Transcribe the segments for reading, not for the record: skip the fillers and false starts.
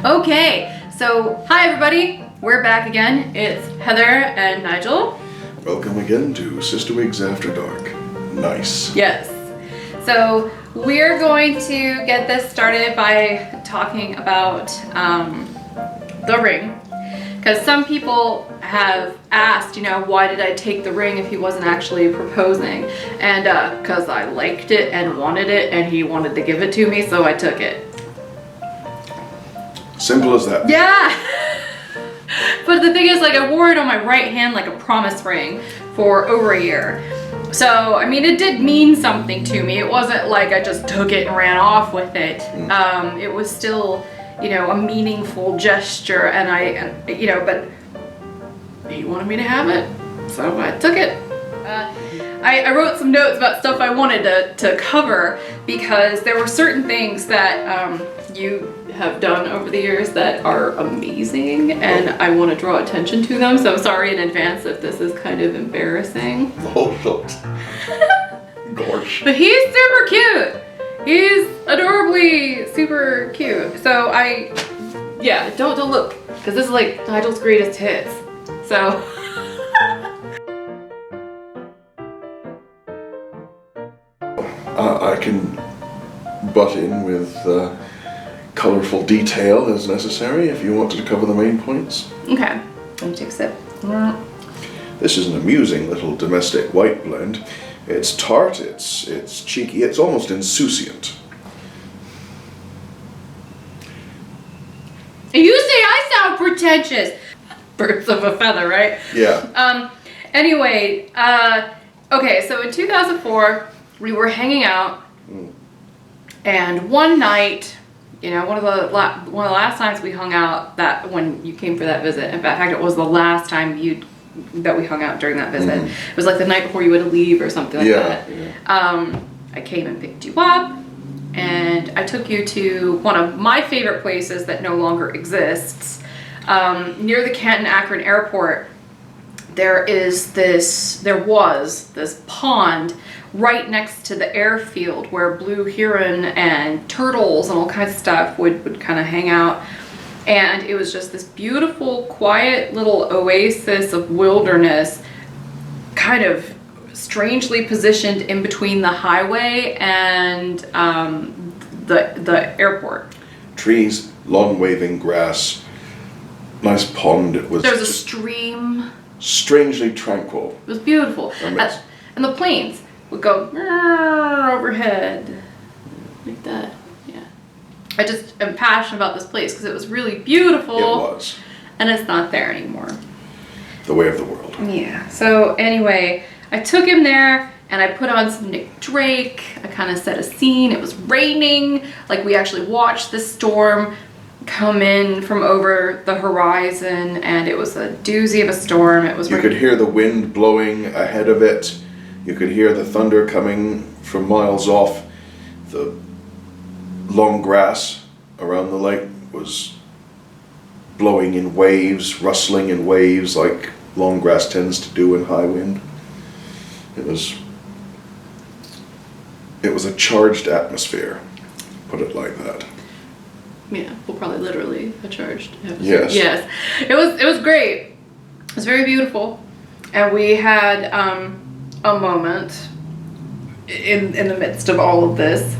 Okay, so hi everybody, we're back again. It's Heather and Nigel. Welcome again to CysterWigs After Dark. Nice. Yes. So we're going to get this started by talking about the ring. Because some people have asked, why did I take the ring if he wasn't actually proposing? And because I liked it and wanted it and he wanted to give it to me, so I took it. Simple as that. Yeah! But the thing is, I wore it on my right hand like a promise ring for over a year. So, it did mean something to me. It wasn't like I just took it and ran off with it. It was still, a meaningful gesture, and but he wanted me to have it, so I took it. I wrote some notes about stuff I wanted to cover because there were certain things that you have done over the years that are amazing, and I want to draw attention to them, so I'm sorry in advance if this is kind of embarrassing. Oh, gosh. But he's super cute. He's adorably super cute. So don't look, because this is like Nigel's greatest hits. So. I can butt in with colorful detail as necessary if you wanted to cover the main points. Okay, let me take a sip. This is an amusing little domestic white blend. It's tart, it's cheeky, it's almost insouciant. You say I sound pretentious. Birds of a feather, right? Yeah. Anyway, okay, so in 2004, we were hanging out, and one night, one of the last times we hung out, that when you came for that visit, in fact, it was the last time that we hung out during that visit. It was like the night before you would leave or something like that. Yeah. I came and picked you up, and I took you to one of my favorite places that no longer exists. Near the Canton-Akron airport, there was this pond right next to the airfield where blue heron and turtles and all kinds of stuff would kind of hang out. And it was just this beautiful, quiet little oasis of wilderness, kind of strangely positioned in between the highway and the airport. Trees, long waving grass, nice pond. There was a stream. Strangely tranquil. It was beautiful. And the planes would go overhead like that. Yeah. I just am passionate about this place because it was really beautiful. It was. And it's not there anymore. The way of the world. Yeah. So anyway, I took him there and I put on some Nick Drake. I kind of set a scene. It was raining. We actually watched the storm come in from over the horizon, and it was a doozy of a storm. It was. You could hear the wind blowing ahead of it. You could hear the thunder coming from miles off. The long grass around the lake was blowing in waves, rustling in waves like long grass tends to do in high wind. It was a charged atmosphere, put it like that. Yeah, well, probably literally a charged atmosphere. Yes. Yes. It was great. It was very beautiful. And we had a moment in the midst of all of this.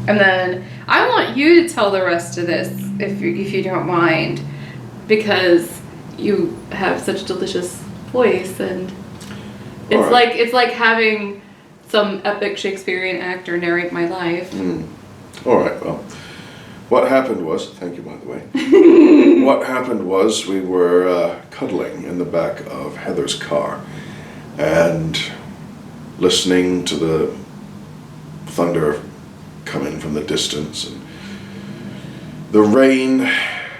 And then I want you to tell the rest of this, if you don't mind, because you have such a delicious voice, and it's like having some epic Shakespearean actor narrate my life. All right, well. What happened was, thank you by the way, what happened was we were cuddling in the back of Heather's car and listening to the thunder coming from the distance and the rain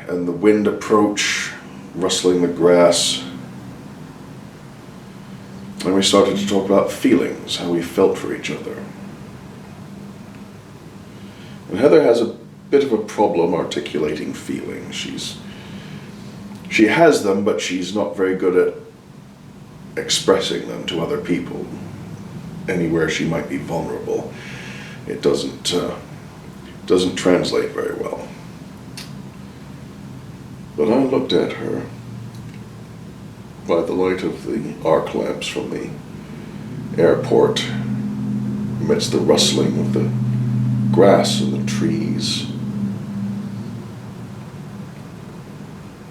and the wind approach, rustling the grass. And we started to talk about feelings, how we felt for each other. And Heather has a bit of a problem articulating feelings. She has them, but she's not very good at expressing them to other people. Anywhere she might be vulnerable, it doesn't translate very well. But I looked at her by the light of the arc lamps from the airport, amidst the rustling of the grass and the trees.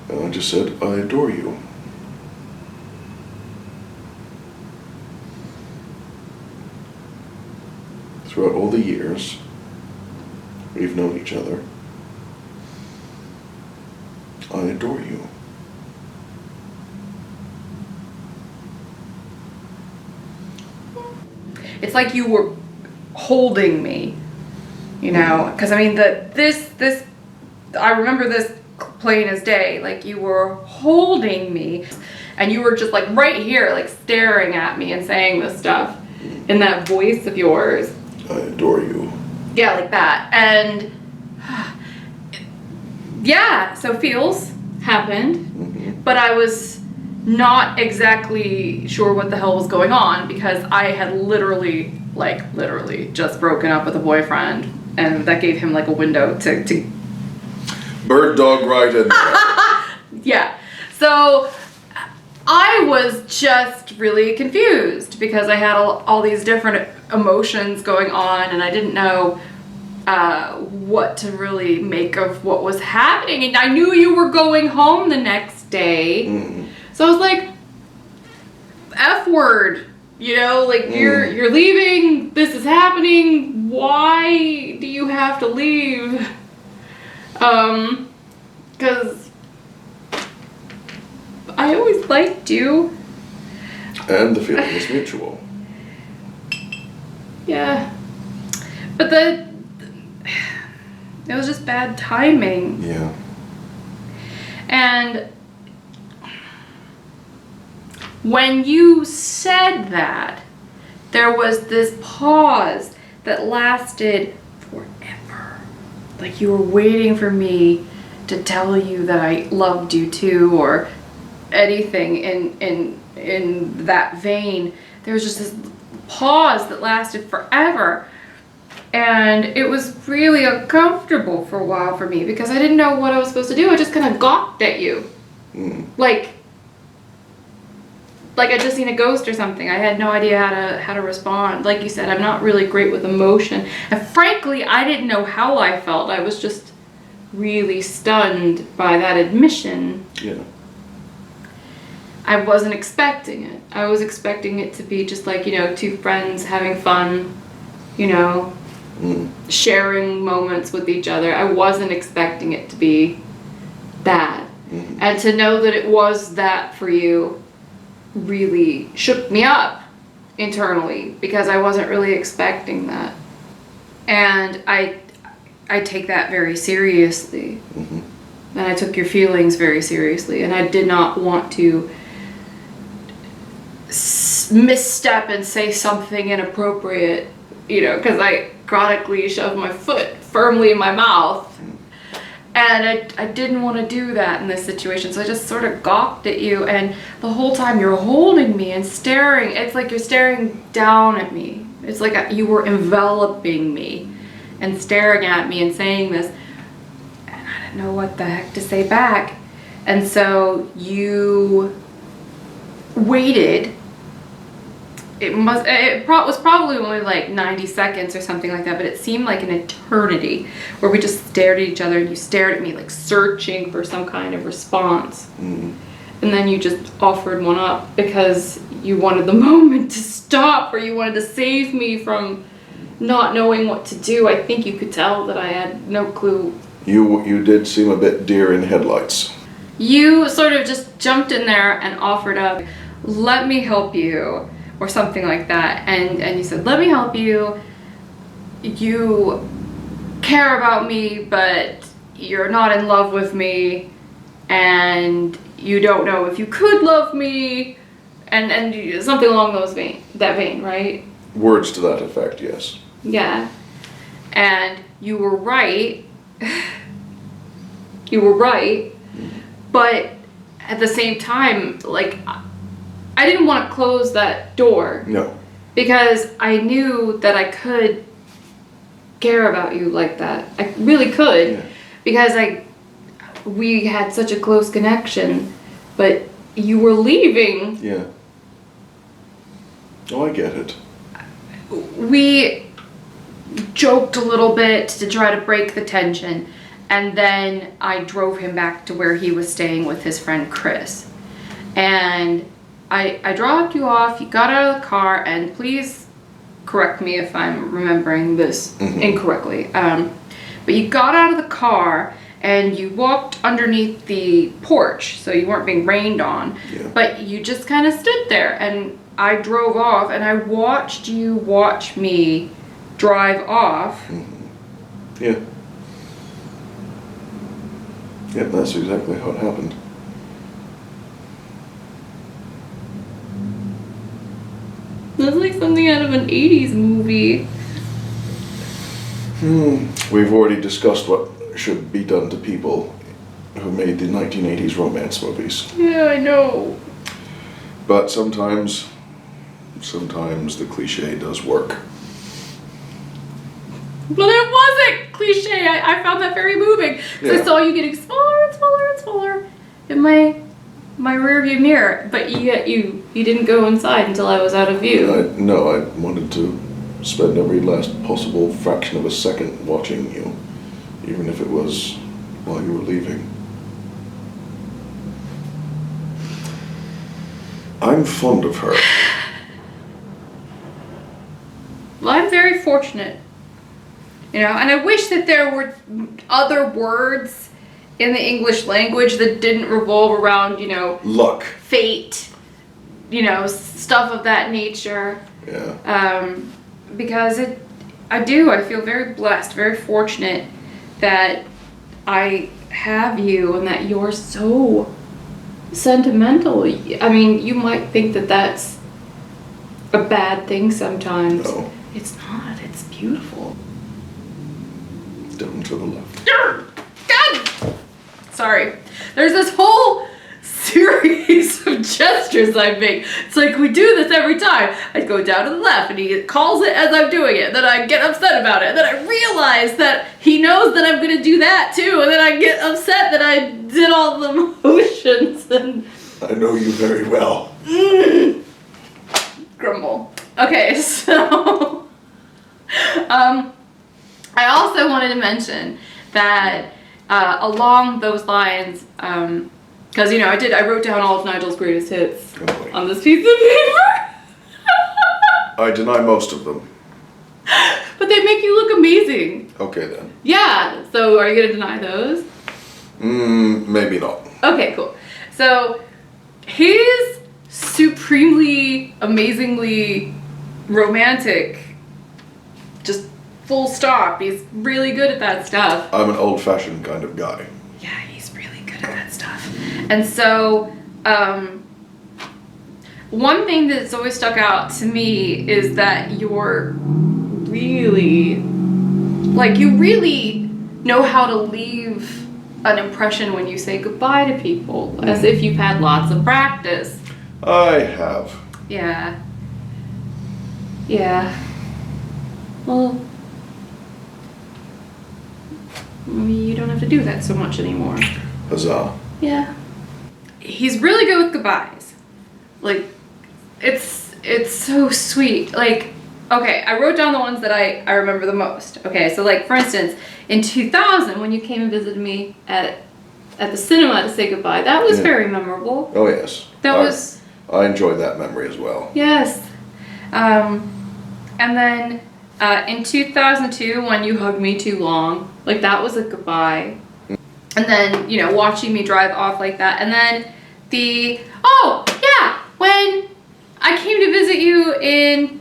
And I just said, I adore you. Throughout all the years we've known each other, I adore you. It's like you were holding me, you know, because I mean this I remember this plain as day. Like you were holding me, and you were just like right here, like staring at me and saying this stuff in that voice of yours. I adore you. Yeah, like that. And yeah, so feels happened, but I was not exactly sure what the hell was going on because I had literally just broken up with a boyfriend, and that gave him like a window to Bird dog right in there. yeah. So I was just really confused because I had all these different emotions going on, and I didn't know what to really make of what was happening. And I knew you were going home the next day. Mm. So I was like, F word, you know, like you're leaving, this is happening, why do you have to leave? Because I always liked you. And the feeling is mutual. Yeah. But it was just bad timing. Yeah. And when you said that, there was this pause that lasted forever. Like you were waiting for me to tell you that I loved you too, or anything in that vein. There was just this pause that lasted forever. And it was really uncomfortable for a while for me because I didn't know what I was supposed to do. I just kind of gawked at you. Like I'd just seen a ghost or something. I had no idea how to respond. Like you said, I'm not really great with emotion. And frankly, I didn't know how I felt. I was just really stunned by that admission. Yeah. I wasn't expecting it. I was expecting it to be just like, you know, two friends having fun, you know, sharing moments with each other. I wasn't expecting it to be that. And to know that it was that for you really shook me up internally because I wasn't really expecting that. And I take that very seriously. And I took your feelings very seriously. And I did not want to misstep and say something inappropriate, you know, because I chronically shoved my foot firmly in my mouth. And I didn't want to do that in this situation, so I just sort of gawked at you, and the whole time you're holding me and staring. It's like you're staring down at me. It's like you were enveloping me and staring at me and saying this, and I didn't know what the heck to say back. And so you waited. It was probably only like 90 seconds or something like that, but it seemed like an eternity where we just stared at each other and you stared at me like searching for some kind of response. And then you just offered one up because you wanted the moment to stop, or you wanted to save me from not knowing what to do. I think you could tell that I had no clue. You did seem a bit deer in headlights. You sort of just jumped in there and offered up, let me help you, or something like that, and you said, let me help you, you care about me, but you're not in love with me, and you don't know if you could love me, and something along that vein, right? Words to that effect, yes. Yeah. And you were right. You were right, but at the same time, like, I didn't want to close that door. No. Because I knew that I could care about you like that. I really could. Yeah. Because we had such a close connection, but you were leaving. Yeah. Oh, I get it. We joked a little bit to try to break the tension, and then I drove him back to where he was staying with his friend Chris. And I dropped you off, you got out of the car, and please correct me if I'm remembering this incorrectly. But you got out of the car and you walked underneath the porch, so you weren't being rained on. Yeah. But you just kind of stood there, and I drove off, and I watched you watch me drive off. Yeah. Yep, that's exactly how it happened. That's like something out of an 80s movie. We've already discussed what should be done to people who made the 1980s romance movies. Yeah, I know. But sometimes the cliche does work. But it wasn't cliche. I found that very moving. So I saw you getting smaller and smaller and smaller in my rear view mirror. But yet you didn't go inside until I was out of view. I wanted to spend every last possible fraction of a second watching you, even if it was while you were leaving. I'm fond of her. Well, I'm very fortunate. You know, and I wish that there were other words in the English language that didn't revolve around, you know, Luck. fate, you know, stuff of that nature. Yeah. Because I feel very blessed, very fortunate that I have you and that you're so sentimental. I mean, you might think that that's a bad thing sometimes. No. It's not. It's beautiful. Down to the left. God! Sorry. There's this whole series of gestures I make. It's like we do this every time. I go down to the left and he calls it as I'm doing it. Then I get upset about it. And then I realize that he knows that I'm going to do that too. And then I get upset that I did all the motions. And I know you very well. Grumble. Okay, so I also wanted to mention that along those lines, because you know I wrote down all of Nigel's greatest hits on this piece of paper. I deny most of them. But they make you look amazing. Okay then. Yeah. So are you gonna deny those? Maybe not. Okay, cool. So he's supremely, amazingly romantic. Just full stop. He's really good at that stuff. I'm an old-fashioned kind of guy. Yeah, he's really good at that stuff. And so, one thing that's always stuck out to me is that you're really, like, you really know how to leave an impression when you say goodbye to people, as if you've had lots of practice. I have. Yeah. Yeah. Well, you don't have to do that so much anymore. Huzzah. Yeah. He's really good with goodbyes. Like, it's so sweet. Like, okay, I wrote down the ones that I remember the most. Okay, so like, for instance, in 2000, when you came and visited me at the cinema to say goodbye, that was very memorable. Oh, yes. I enjoyed that memory as well. Yes. And then in 2002, when you hugged me too long, like that was a goodbye. And then, you know, watching me drive off like that. And then when I came to visit you in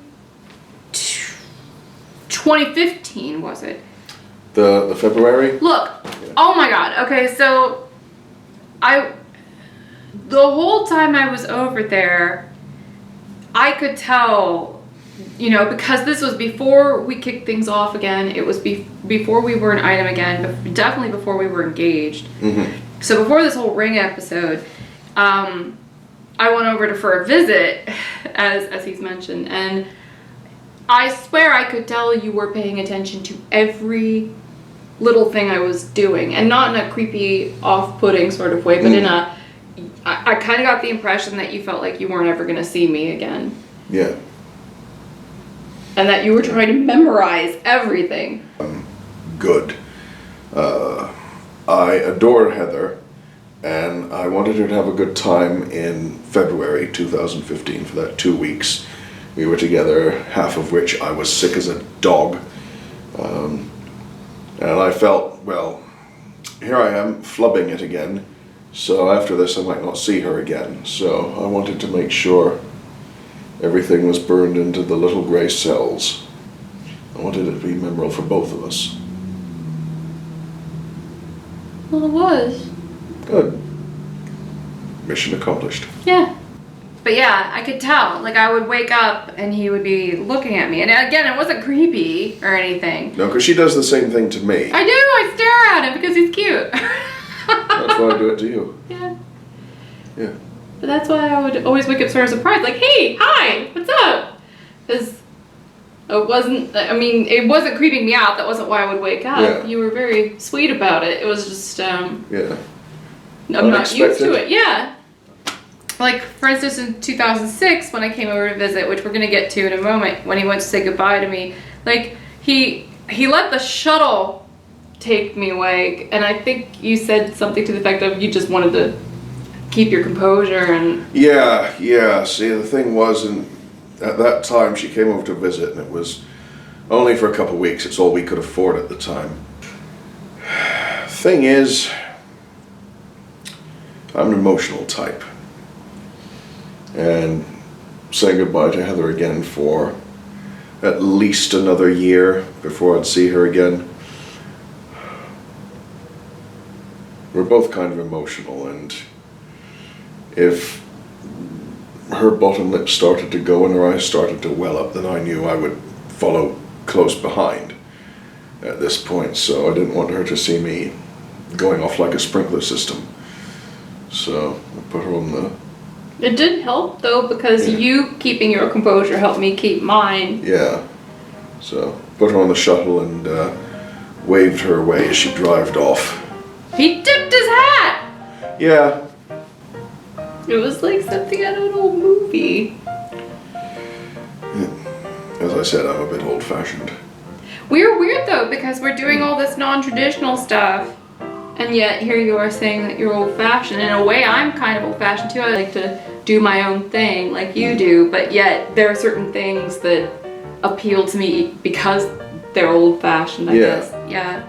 2015, was it? The February? Look, oh my God. Okay, so the whole time I was over there, I could tell, you know, because this was before we kicked things off again. It was before we were an item again, but definitely before we were engaged. Mm-hmm. So before this whole ring episode, I went over for a visit, as he's mentioned, and I swear I could tell you were paying attention to every little thing I was doing, and not in a creepy, off-putting sort of way, but in a, I kind of got the impression that you felt like you weren't ever going to see me again. Yeah. And that you were trying to memorize everything. Good. I adore Heather, and I wanted her to have a good time in February 2015 for that 2 weeks. We were together, half of which I was sick as a dog. And I felt, well, here I am flubbing it again, so after this I might not see her again. So I wanted to make sure everything was burned into the little grey cells. I wanted it to be memorable for both of us. Well, it was. Good. Mission accomplished. Yeah. But yeah, I could tell. Like, I would wake up and he would be looking at me. And again, it wasn't creepy or anything. No, because she does the same thing to me. I do. I stare at him because he's cute. That's why I do it to you. Yeah. Yeah. But that's why I would always wake up sort of surprised. Like, hey, hi, what's up? Because it wasn't, I mean, it wasn't creeping me out. That wasn't why I would wake up. Yeah. You were very sweet about it. It was just, Yeah. I'm not used to Unexpected. it. Yeah. Like, for instance, in 2006, when I came over to visit, which we're going to get to in a moment, when he went to say goodbye to me, like, he let the shuttle take me away, and I think you said something to the effect of you just wanted to keep your composure and... Yeah. See, the thing was, at that time she came over to visit, and it was only for a couple of weeks. It's all we could afford at the time. Thing is, I'm an emotional type. And saying goodbye to Heather again for at least another year before I'd see her again. We're both kind of emotional, and if her bottom lip started to go and her eyes started to well up, then I knew I would follow close behind at this point, so I didn't want her to see me going off like a sprinkler system. So I put her on the... It did help, though, because you keeping your composure helped me keep mine. Yeah. So put her on the shuttle and waved her away as she drove off. He tipped his hat! Yeah. It was like something out of an old movie. As I said, I'm a bit old-fashioned. We're weird, though, because we're doing all this non-traditional stuff. And yet, here you are saying that you're old-fashioned. In a way, I'm kind of old-fashioned, too. I like to do my own thing, like you do. But yet, there are certain things that appeal to me because they're old-fashioned, I guess. Yeah.